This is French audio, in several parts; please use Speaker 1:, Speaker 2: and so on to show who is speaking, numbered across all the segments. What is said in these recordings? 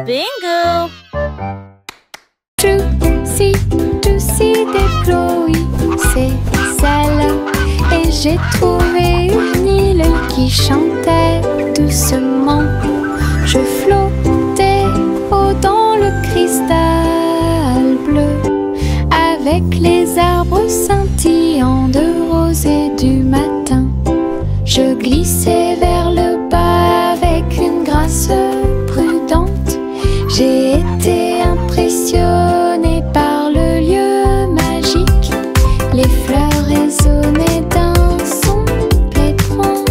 Speaker 1: Bingo!
Speaker 2: Juicy des Chloé, c'est celle. Et j'ai trouvé une île qui chantait doucement. Je flottais dans le cristal bleu, avec les arbres scintillants de rosée du matin. Je glissais vers le bas avec une grâce prudente. J'ai été impressionnée par le lieu magique. Les fleurs résonnaient d'un son pétrant.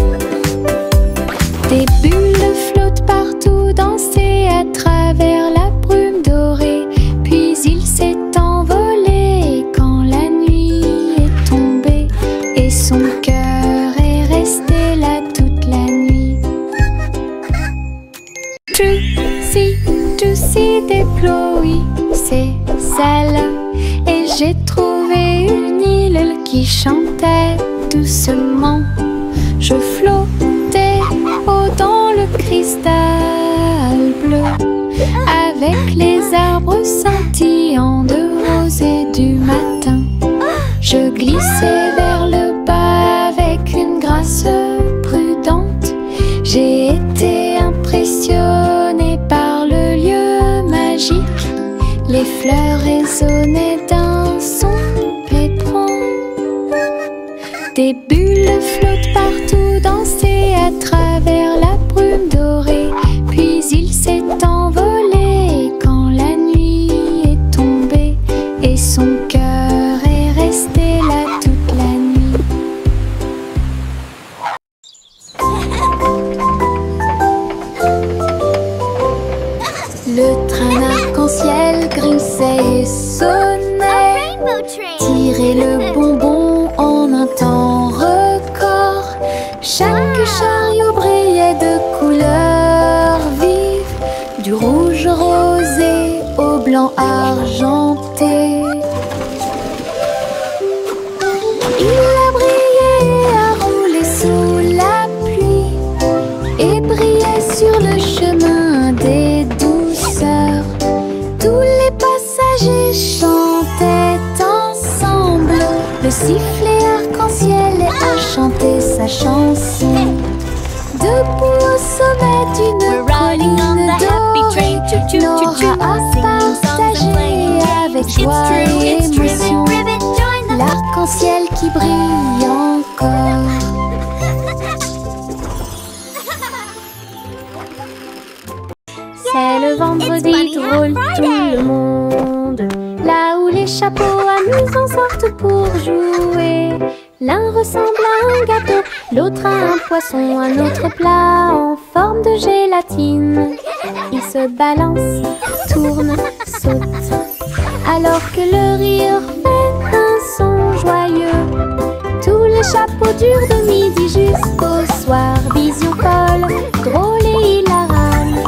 Speaker 2: Des bulles flottent partout, dansaient à travers la brume dorée. Puis il s'est envolé quand la nuit est tombée. Et son cœur est resté là toute la nuit. Juicy des Chloé, c'est celle. Et j'ai trouvé une île qui chantait doucement. Je flottais dans le cristal bleu, avec les arbres scintillants de rosée du matin. Je glissais vers le bas avec une grâce prudente. J'ai été impressionnée par le lieu magique. Les fleurs résonnaient d'un son pétrant. Des bulles flottent partout, dansaient à travers la brume dorée. Puis il s'est envolé quand la nuit est tombée. Et son cœur est resté là toute la nuit. Le train arc-en-ciel grinçait et sonnait. Tirer le bonbon en un temps record. Chaque chariot brillait de couleurs vives, du rouge rosé au blanc argenté. Il a brillé et a roulé sous la pluie et brillait sur le chemin des douceurs. Tous les passagers chantaient ensemble. Le sifflet arc-en-ciel a chanté sa chanson. Debout au sommet d'une colline dorée, Nora a partagé avec joie et émotion l'arc-en-ciel qui brille encore. C'est le vendredi drôle tout le monde, là où les chapeaux amusants sortent pour jouer. L'un ressemble à un gâteau, l'autre à un poisson, un autre plat en forme de gélatine. Il se balance, tourne, saute, alors que le rire fait un son joyeux. Tous les chapeaux durent de midi jusqu'au soir. Vision folle, drôle et hilarane.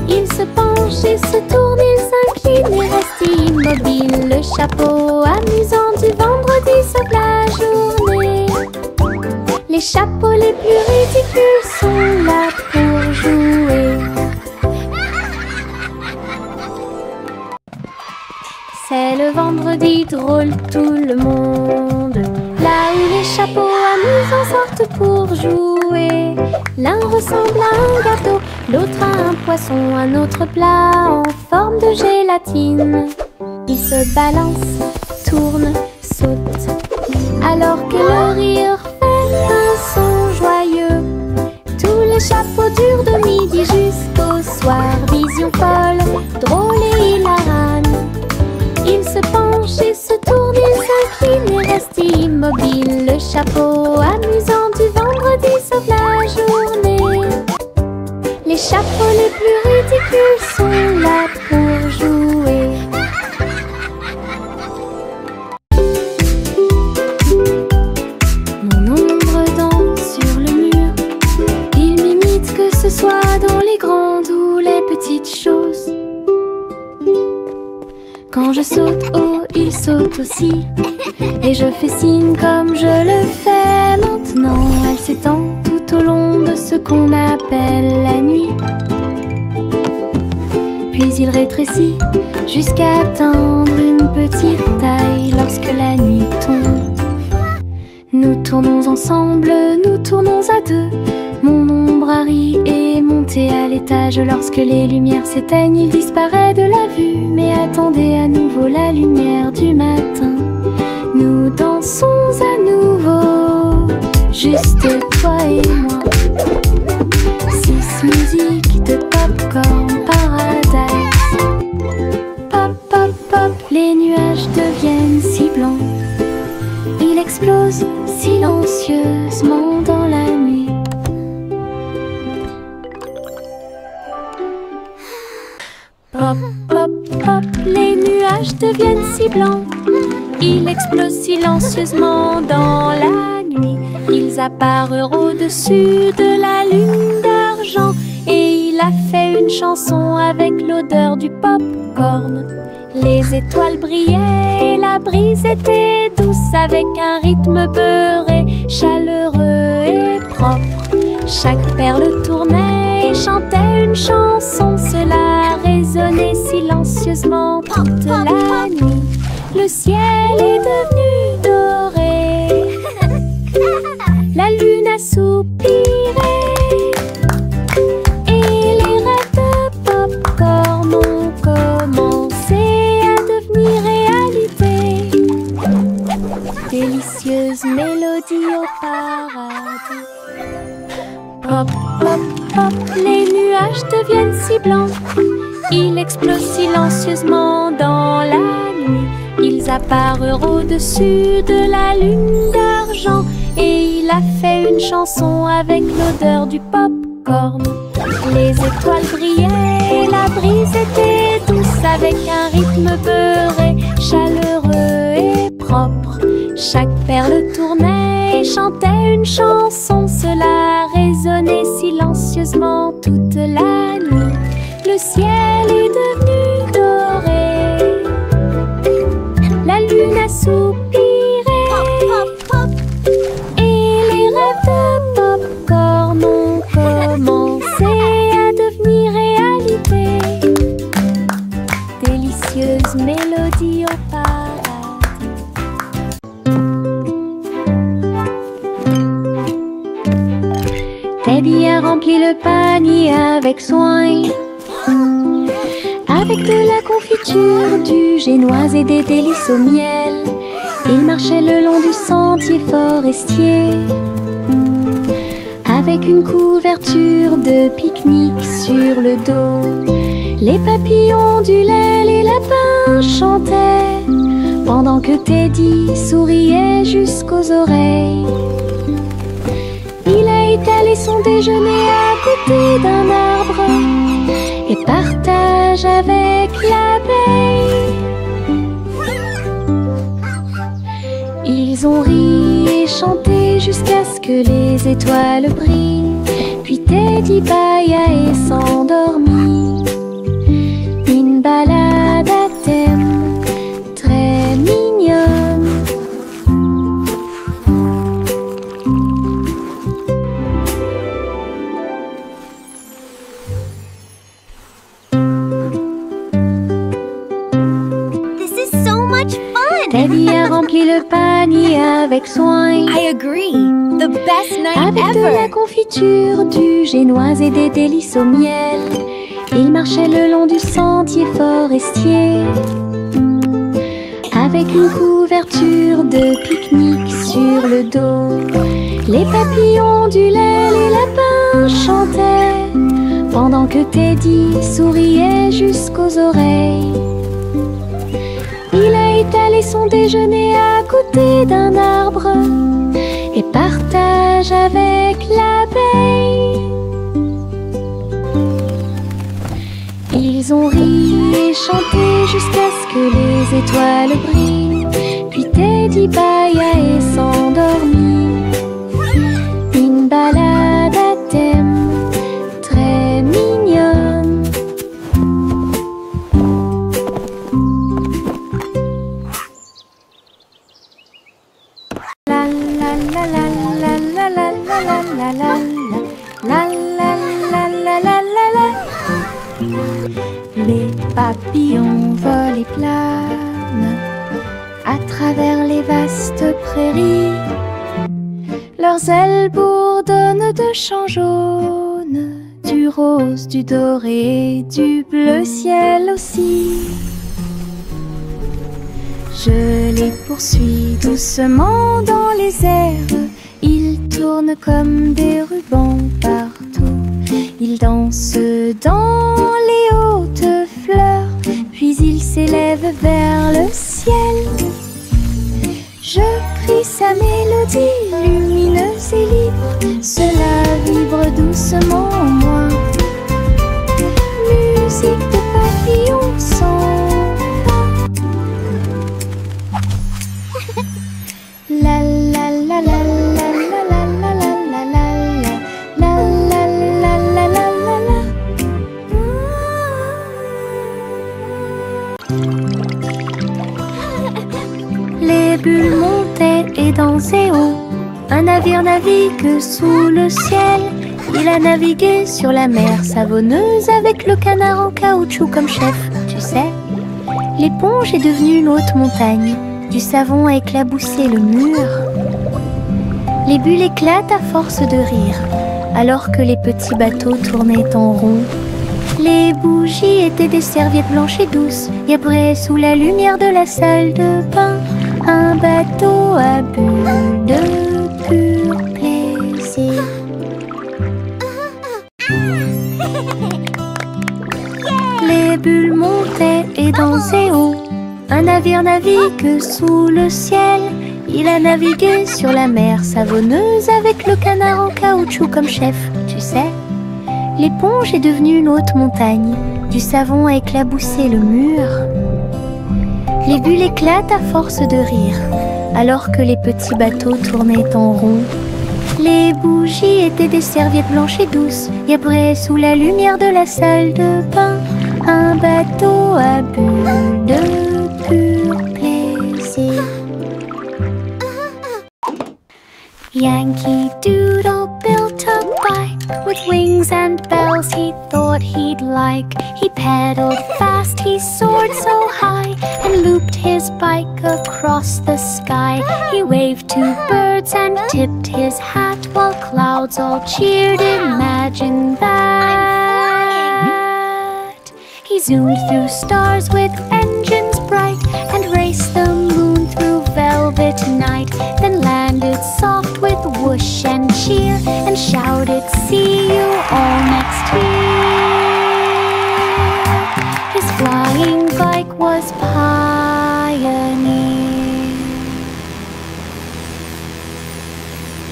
Speaker 2: Il se penche et se tourne, il s'incline et reste immobile. Le chapeau amusant du vendredi sauve la journée. Les chapeaux les plus ridicules sont là pour jouer. C'est le vendredi drôle tout le monde, là où les chapeaux amusants sortent pour jouer. L'un ressemble à un gâteau, l'autre à un poisson, un autre plat en forme de gélatine. Il se balance, tourne, saute, alors que le rire fait un son joyeux. Tous les chapeaux durent de midi jusqu'au soir. Vision folle, drôle et hilarane. Il se penche et se tourne, il s'incline et reste immobile. Le chapeau amusant du vendredi sauve la journée. Les chapeaux les plus ridicules sont là pour jouer. Mon ombre danse sur le mur. Il m'imite que ce soit dans les grandes ou les petites choses. Quand je saute haut, il saute aussi. Et je fais signe comme je le fais maintenant. Elle s'étend tout au long de ce qu'on appelle la nuit. puis il rétrécit jusqu'à atteindre une petite taille lorsque la nuit tombe. Nous tournons ensemble, nous tournons à deux. Mon ombre Harry est monté à l'étage. Lorsque les lumières s'éteignent, il disparaît de la vue. Mais attendez à nouveau la lumière du matin. Nous dansons à nouveau, juste toi et moi. 6 musiques de Popcorn Paradise. Pop, pop, pop, les nuages deviennent si blancs. Il explose silencieusement dans la nuit. Pop, pop, pop, les nuages deviennent si blancs. Il explose silencieusement dans la nuit. Ils apparurent au-dessus de la lune d'argent. Et il a fait une chanson avec l'odeur du popcorn. Les étoiles brillaient et la brise était douce, avec un rythme beurré, chaleureux et propre. Chaque perle tournait et chantait une chanson. Cela résonnait silencieusement toute la nuit. Le ciel est devenu doré. La lune a soupiré. Et les rêves de popcorn ont commencé à devenir réalité. Délicieuse mélodie au paradis. Pop, pop, pop, les nuages deviennent si blancs. Ils explosent silencieusement dans la nuit. Ils apparurent au-dessus de la lune d'argent. Et il a fait une chanson avec l'odeur du popcorn. Les étoiles brillaient et la brise était douce, avec un rythme beurré, chaleureux et propre. Chaque perle tournait et chantait une chanson. Cela résonnait silencieusement toute la nuit. Le ciel est devenu doré. La lune a soupiré. Et les rêves de popcorn ont commencé à devenir réalité. Délicieuse mélodie au paradis. Teddy a rempli le panier avec soin, avec de la confiture, du génoise et des délices au miel. Il marchait le long du sentier forestier, avec une couverture de pique-nique sur le dos. Les papillons ondulaient, les lapins chantaient, pendant que Teddy souriait jusqu'aux oreilles. Il a étalé son déjeuner à côté d'un arbre et partage avec l'abeille. Ils ont ri et chanté jusqu'à ce que les étoiles brillent. Puis Teddy bâilla et s'endormit. Une balade à thème très mignonne. Teddy a rempli le panier avec soin.
Speaker 1: I agree. The best night
Speaker 2: avec
Speaker 1: ever.
Speaker 2: de la confiture, du génoise et des délices au miel. Il marchait le long du sentier forestier, avec une couverture de pique-nique sur le dos. Les papillons ondulaient, les lapins chantaient, pendant que Teddy souriait jusqu'aux oreilles. Il a étalé son déjeuner à côté d'un arbre et partage avec l'abeille. Ils ont ri et chanté jusqu'à ce que les étoiles brillent. Puis Teddy bâilla et s'endormit. Une balade à thème très mignonne. La la la la la la la la la la la la la la la la la. Les papillons volent et planent à travers les vastes prairies. Leurs ailes bourdonnent de chants jaunes, du rose, du doré, du bleu ciel aussi. Je les poursuis doucement dans les airs. Ils tournent comme des rubans partout. Ils dansent dans les hautes fleurs, puis ils s'élèvent vers le ciel. Je crie sa mélodie lumineuse et libre. Cela vibre doucement en moi. Musique de papillons sans pas. La la la la la la la la la la la la la la la la. Les bulles montaient et dansaient haut. Un navire navigue sous le ciel. Il a navigué sur la mer savonneuse avec le canard en caoutchouc comme chef. Tu sais, l'éponge est devenue une haute montagne. Du savon a éclaboussé le mur. Les bulles éclatent à force de rire, alors que les petits bateaux tournaient en rond. Les bougies étaient des serviettes blanches et douces, et après, sous la lumière de la salle de bain, un bateau à bulles de pur plaisir. Les bulles montaient et dansaient haut. Un navire navigue sous le ciel. Il a navigué sur la mer savonneuse avec le canard en caoutchouc comme chef. Tu sais, l'éponge est devenue une haute montagne. Du savon a éclaboussé le mur. Les bulles éclatent à force de rire, alors que les petits bateaux tournaient en rond. Les bougies étaient des serviettes blanches et douces, et après, sous la lumière de la salle de bain, un bateau à bulles de pur plaisir. Yankee Doodle built a bike with wings and bells he thought he'd like. He pedaled fast, he soared so high, and looped his bike across the sky. He waved to birds and tipped his hat while clouds all cheered. Imagine that. He zoomed through stars with engines bright and raced the moon through velvet night. Then landed soft with whoosh and cheer and shouted, "See you all next year." His flying bike was Pioneer.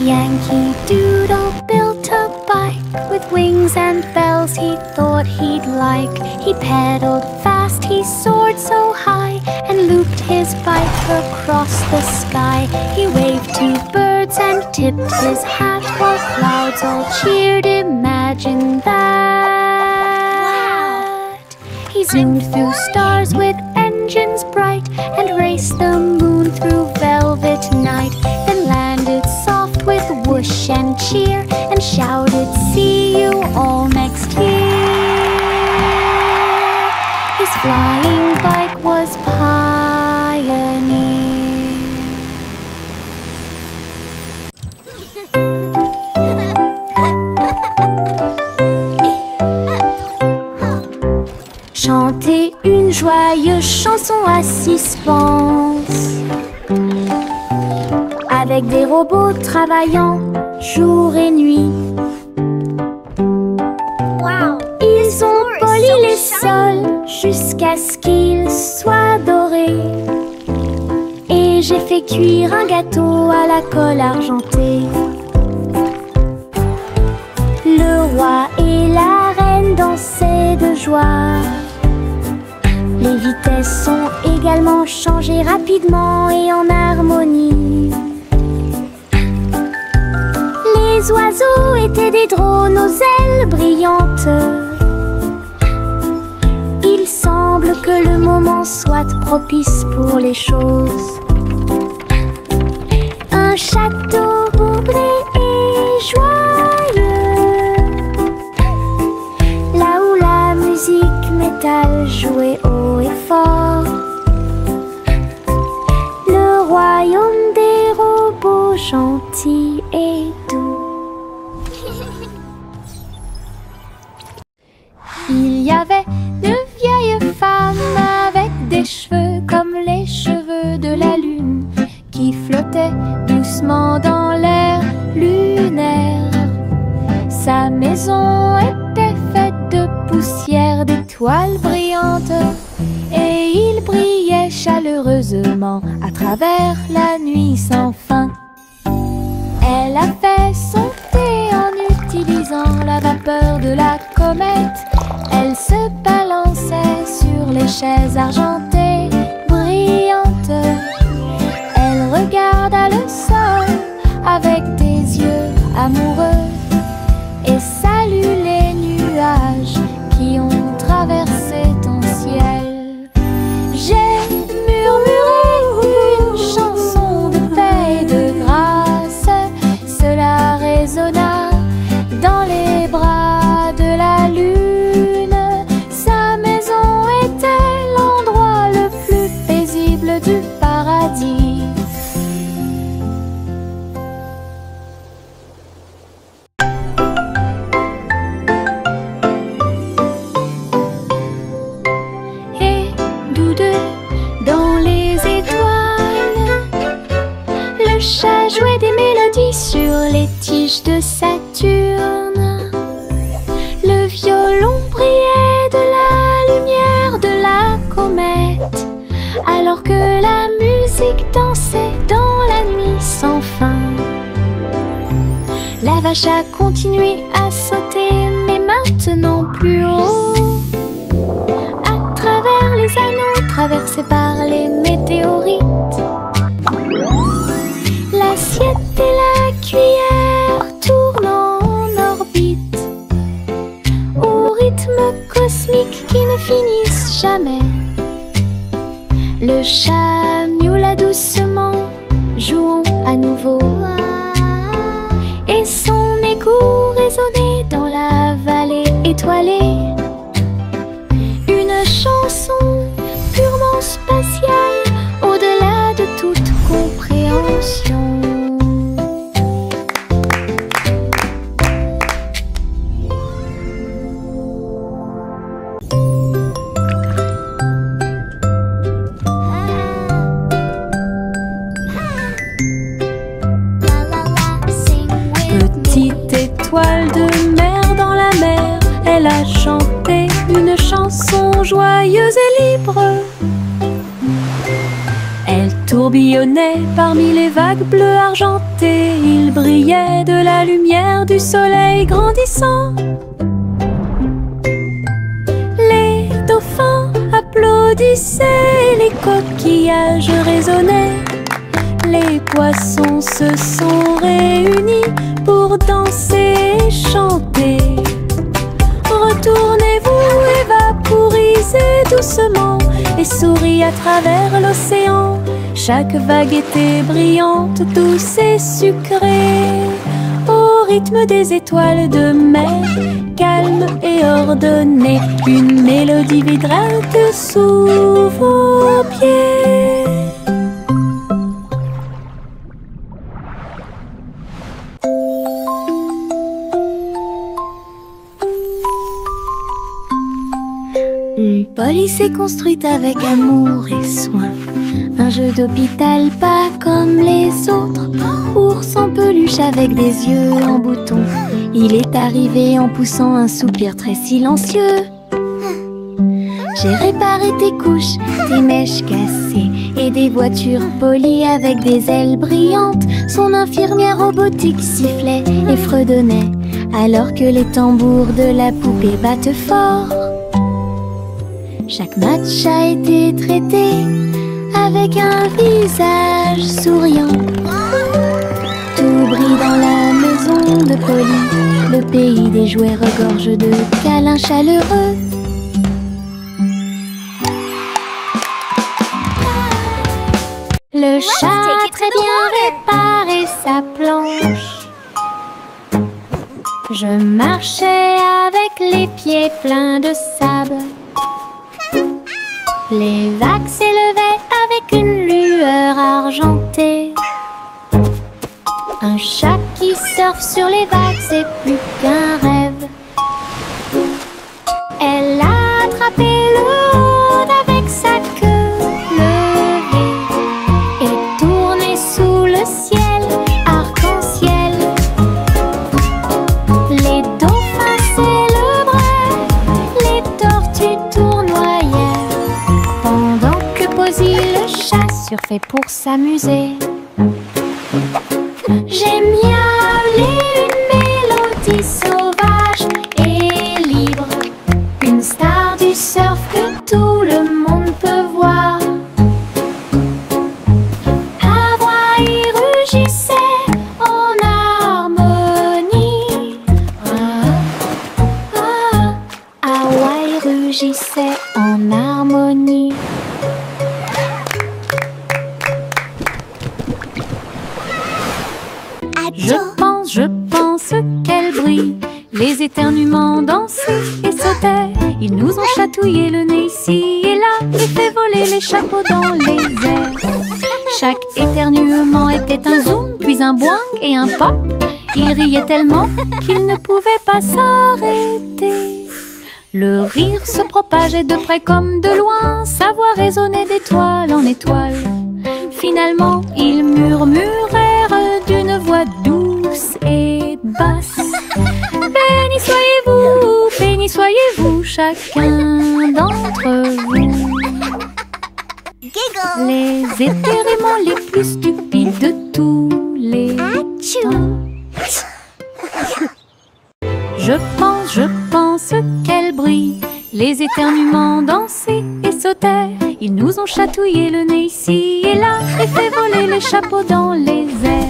Speaker 2: Yankee Doodle built a bike with wings and bells he thought he'd like. He pedaled fast, he soared so high, and looped his bike across the sky. He waved to birds and tipped his hat while clouds all cheered. Imagine that. He zoomed through stars with engines bright and raced the moon through velvet night. Then landed soft with whoosh and cheer and shouted, "See you all next year." His flying bike was Pioneer. Chanter une joyeuse chanson à suspense, avec des robots travaillant jour et nuit. Ils ont poli les sols jusqu'à ce qu'ils soient dorés. Et j'ai fait cuire un gâteau à la colle argentée. Le roi et la reine dansaient de joie. Les vitesses sont également changées rapidement et en harmonie. Les oiseaux étaient des drones aux ailes brillantes. Il semble que le moment soit propice pour les choses. Un château bourblé et joyeux, là où la musique métal joue. jouer haut et fort. Le royaume des robots gentils et doux. Il y avait de vieilles femmes avec des cheveux comme les cheveux de la lune qui flottaient doucement dans l'air lunaire. Sa maison était faite de poussière, d'étoiles brillantes, et il brillait chaleureusement à travers la nuit sans fin. Elle a fait son thé en utilisant la vapeur de la comète. Elle se balançait sur les chaises argentées brillantes. Elle regarda le sol avec des yeux amoureux et salue les nuages qui ont traversé ton ciel. J'ai murmuré une chanson de paix et de grâce. Cela résonna dans les bras de la lune. Sa maison était l'endroit le plus paisible du paradis. Le chat jouait des mélodies sur les tiges de Saturne. Le violon brillait de la lumière de la comète, alors que la musique dansait dans la nuit sans fin. La vache a continué à sauter, mais maintenant plus haut, à travers les anneaux traversés par les météorites. L'assiette et la cuillère tournent en orbite au rythme cosmique qui ne finissent jamais. Le chat miaula doucement, jouons à nouveau, et son écho résonnait dans la vallée étoilée. Une chanson purement spatiale, au-delà de toute compréhension. Petite étoile de mer dans la mer, elle a chanté une chanson joyeuse et libre. Elle tourbillonnait parmi les vagues bleues argentées. Il brillait de la lumière du soleil grandissant. Les dauphins applaudissaient, les coquillages résonnaient. Les poissons se sont réunis pour danser et chanter. Retournez-vous et vaporisez doucement et souris à travers l'océan. Chaque vague était brillante, douce et sucrée, au rythme des étoiles de mer, calme et ordonnée. Une mélodie vibrante sous vos pieds. Une police est construite avec amour et soin. Un jeu d'hôpital pas comme les autres. Ours en peluche avec des yeux en bouton. Il est arrivé en poussant un soupir très silencieux. J'ai réparé tes couches, tes mèches cassées et des voitures polies avec des ailes brillantes. Son infirmière robotique sifflait et fredonnait alors que les tambours de la poupée battent fort. Chaque match a été traité avec un visage souriant. Tout brille dans la maison de Polly. Le pays des jouets regorge de câlins chaleureux. Le chat a très bien réparé sa planche. Je marchais avec les pieds pleins de sable. Les vagues s'élevaient avec une lueur argentée. Un chat qui surfe sur les vagues, c'est plus qu'un rêve. Elle a attrapé le rôde avec sa queue levée et tourné sous le ciel arc-en-ciel. Les dauphins célébraient, les tortues tournoyaient, pendant que Posy le chat surfait pour s'amuser. J'aime miauler une mélodie sauvage et libre, une star du surf que tout le monde peut voir. Hawaï rugissait en harmonie. Hawaï rugissait en harmonie. Je pense qu'elle brille. Les éternuements dansaient et sautaient. Ils nous ont chatouillé le nez ici et là et fait voler les chapeaux dans les airs. Chaque éternuement était un zoom, puis un boing et un pop. Ils riaient tellement qu'ils ne pouvaient pas s'arrêter. Le rire se propageait de près comme de loin, sa voix résonnait d'étoile en étoile. Finalement, ils murmurèrent d'une voix douce et basse. Béni soyez-vous, chacun d'entre vous.
Speaker 1: Giggle.
Speaker 2: Les éternuements les plus stupides de tous les temps. Je pense qu'elle brille. Les éternuements dansaient et sautaient. Ils nous ont chatouillé le nez ici et là et fait voler les chapeaux dans les airs.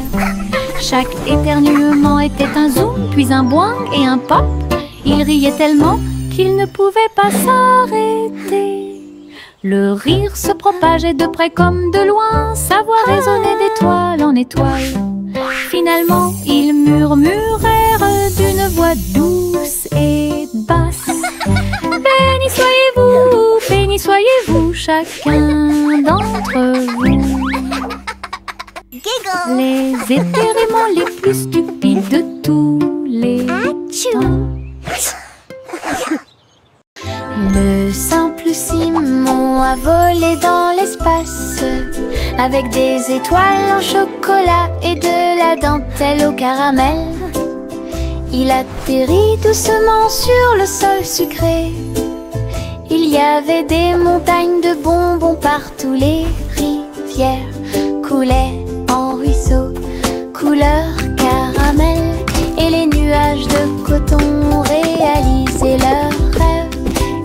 Speaker 2: Chaque éternuement était un zoom, puis un boing et un pop. Ils riaient tellement qu'ils ne pouvaient pas s'arrêter. Le rire se propageait de près comme de loin, sa voix résonnait d'étoile en étoile. Finalement, ils murmurèrent d'une voix douce et basse. Béni soyez-vous, chacun d'entre vous.
Speaker 1: Giggle.
Speaker 2: Les éternuements les plus stupides de tous les temps. Le simple Simon a volé dans l'espace avec des étoiles en chocolat et de la dentelle au caramel. Il atterrit doucement sur le sol sucré. Il y avait des montagnes de bonbons partout. Les rivières coulaient en ruisseaux couleur caramel et les nuages de coton réalisaient leurs rêves.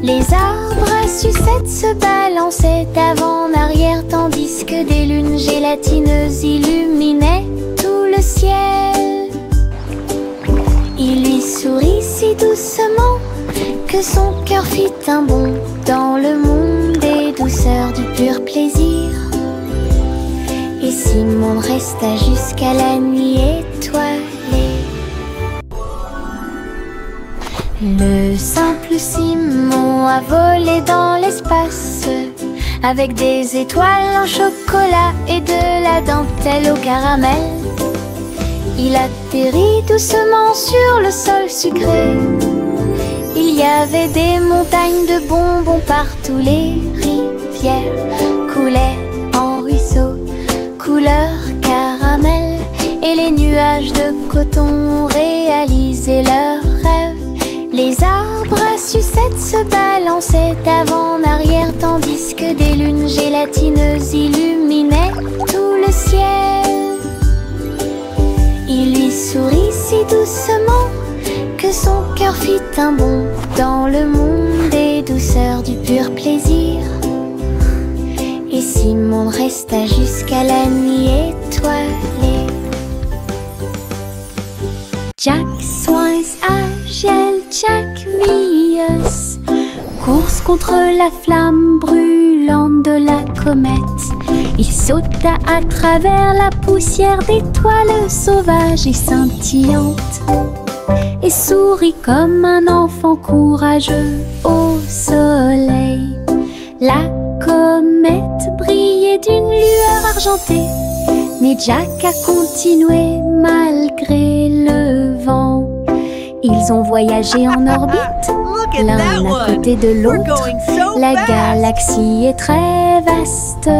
Speaker 2: Les arbres à sucettes se balançaient avant en arrière tandis que des lunes gélatineuses illuminaient tout le ciel. Il lui sourit si doucement que son cœur fit un bond dans le monde des douceurs du pur plaisir. Et Simon resta jusqu'à la nuit étoilée. Le simple Simon a volé dans l'espace avec des étoiles en chocolat et de la dentelle au caramel. Il atterrit doucement sur le sol sucré. Il y avait des montagnes de bonbons partout. Les rivières coulaient en ruisseaux couleur caramel et les nuages de coton réalisaient leurs rêves. Les arbres à sucettes se balançaient avant en arrière tandis que des lunes gélatineuses illuminaient tout le ciel. Il lui sourit si doucement que son cœur fit un bond dans le monde des douceurs du pur plaisir. Et Simon resta jusqu'à la nuit étoilée. Jack Swans agile, Jack Mius, course contre la flamme brûlante de la comète. Il sauta à travers la poussière d'étoiles sauvages et scintillantes et sourit comme un enfant courageux au soleil. La illuminé d'une lueur argentée. Mais Jack a continué malgré le vent. Ils ont voyagé en orbite, l'un à côté de l'autre. La galaxie est très vaste.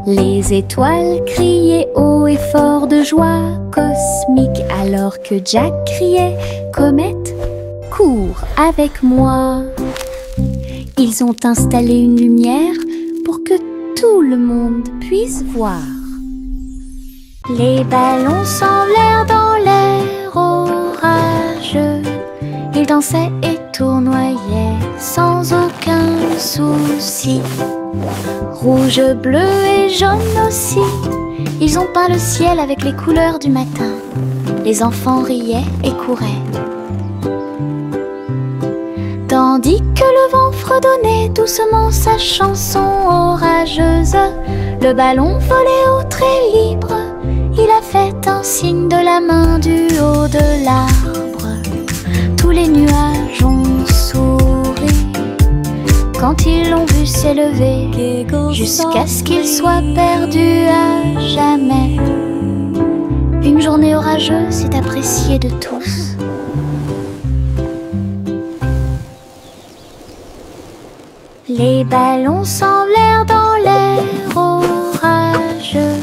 Speaker 2: Les étoiles criaient haut et fort de joie cosmique, alors que Jack criait « Comète, cours avec moi !» Ils ont installé une lumière pour que tout le monde puisse voir. Les ballons s'envolèrent dans l'air orageux. Ils dansaient et tournoyaient sans aucun souci. Rouge, bleu et jaune aussi. Ils ont peint le ciel avec les couleurs du matin. Les enfants riaient et couraient. Tandis que le vent fredonnait doucement sa chanson orageuse, le ballon volait au très libre. Il a fait un signe de la main du haut de l'arbre. Tous les nuages ont souri quand ils l'ont vu s'élever, jusqu'à ce qu'il soit perdu à jamais. Une journée orageuse est appréciée de tous. Les ballons s'envolèrent dans l'air orageux.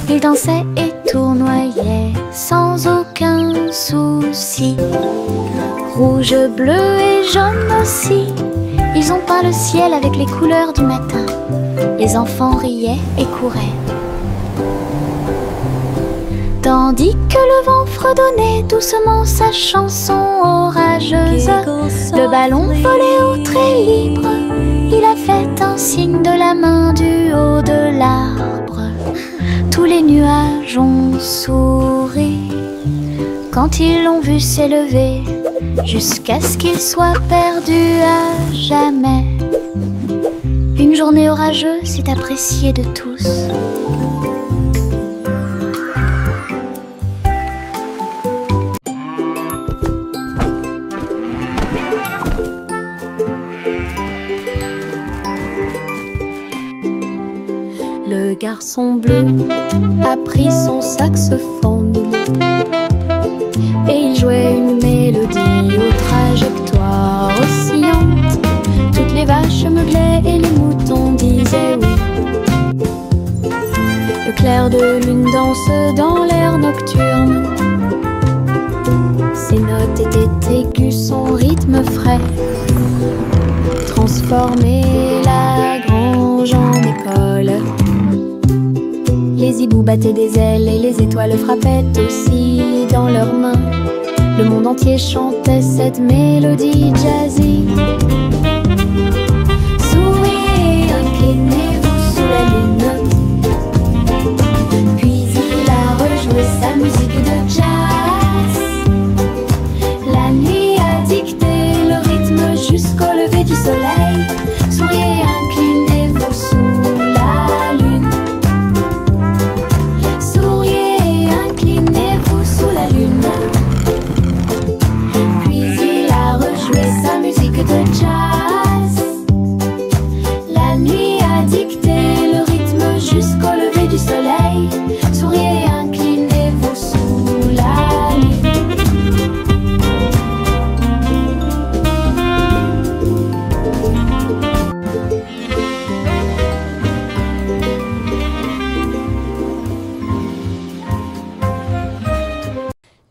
Speaker 2: Ils dansaient et tournoyaient sans aucun souci. Rouge, bleu et jaune aussi. Ils ont peint le ciel avec les couleurs du matin. Les enfants riaient et couraient. Tandis que le vent fredonnait doucement sa chanson orageuse, le ballon volait au très libre. Il a fait un signe de la main du haut de l'arbre. Tous les nuages ont souri quand ils l'ont vu s'élever, jusqu'à ce qu'il soit perdu à jamais. Une journée orageuse est appréciée de tous. Le garçon bleu a pris son saxophone et il jouait une mélodie aux trajectoires oscillantes. Toutes les vaches meuglaient et les moutons disaient oui. Le clair de lune danse dans l'air nocturne. Ses notes étaient aiguës, son rythme frais transformait la grange en école. Les hiboux battaient des ailes et les étoiles frappaient aussi dans leurs mains. Le monde entier chantait cette mélodie jazzy. Souriez, inclinez-vous sous la lune. Puis il a rejoué sa musique de jazz. La nuit a dicté le rythme jusqu'au lever du soleil. Souriez, inclinez-vous sous la lune. Souriez, inclinez-vous sous la lune. Puis il a rejoué sa musique de jazz. La nuit a dicté le rythme jusqu'au lever du soleil. Souriez, inclinez-vous sous la lune.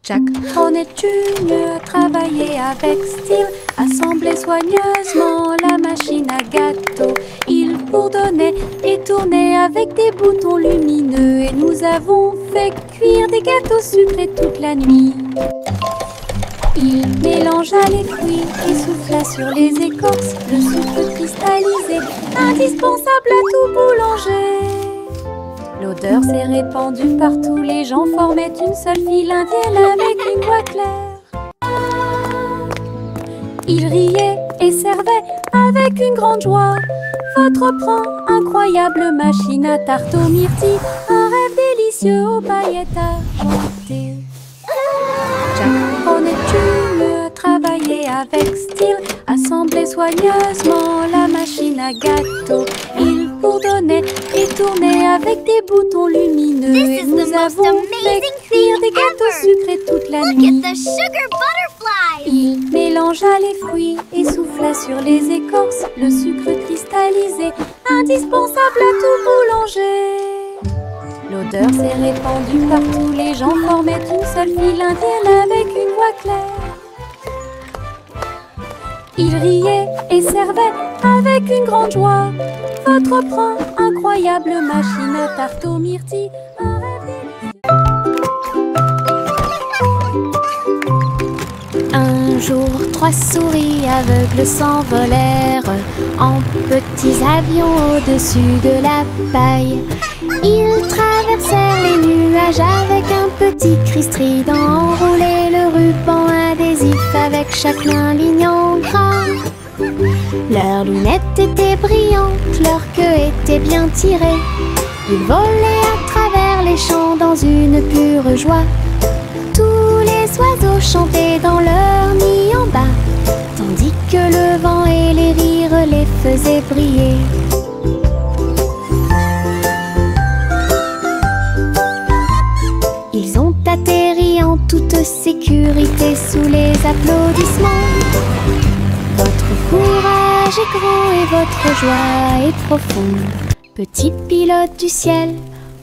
Speaker 3: Jack Hornet Jr. a travaillé avec style, assemblé soigneusement la machine à gâteau. Il bourdonnait et tournait avec des boutons lumineux et nous avons fait cuire des gâteaux sucrés toute la nuit. Il mélangea les fruits et souffla sur les écorces le sucre cristallisé, indispensable à tout boulanger. L'odeur s'est répandue partout, les gens formaient une seule file indienne avec une voix claire. Ils riaient et servaient avec une grande joie votre pain, incroyable machine à tarte aux myrtilles, un rêve délicieux aux paillettes argentées. Jack Hornet Jr. a travaillé avec style, assemblé soigneusement la machine à gâteau. Il bourdonnait et tournait avec des boutons lumineux. Et nous avons fait cuire des gâteaux sucrés toute la nuit. Il mélangea les fruits et souffla sur les écorces le sucre cristallisé, indispensable à tout boulanger. L'odeur s'est répandue partout, les gens formaient une seule file indienne avec une voix claire. Il riait et servait avec une grande joie votre pain, incroyable machine à tarte aux myrtilles, un rêve délicieux.
Speaker 2: Un jour, 3 souris aveugles s'envolèrent en petits avions au-dessus de la paille. Ils traversèrent les nuages avec un petit cri strident, enroulé le ruban adhésif avec chaque main ligne en gras. Leurs lunettes étaient brillantes, leur queue était bien tirée. Ils volaient à travers les champs dans une pure joie. Tous les oiseaux chantaient dans leur nid en bas, tandis que le vent et les rires les faisaient briller. Ils ont atterri en toute sécurité sous les applaudissements. Votre courage est grand et votre joie est profonde. Petit pilote du ciel,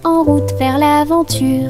Speaker 2: en route vers l'aventure.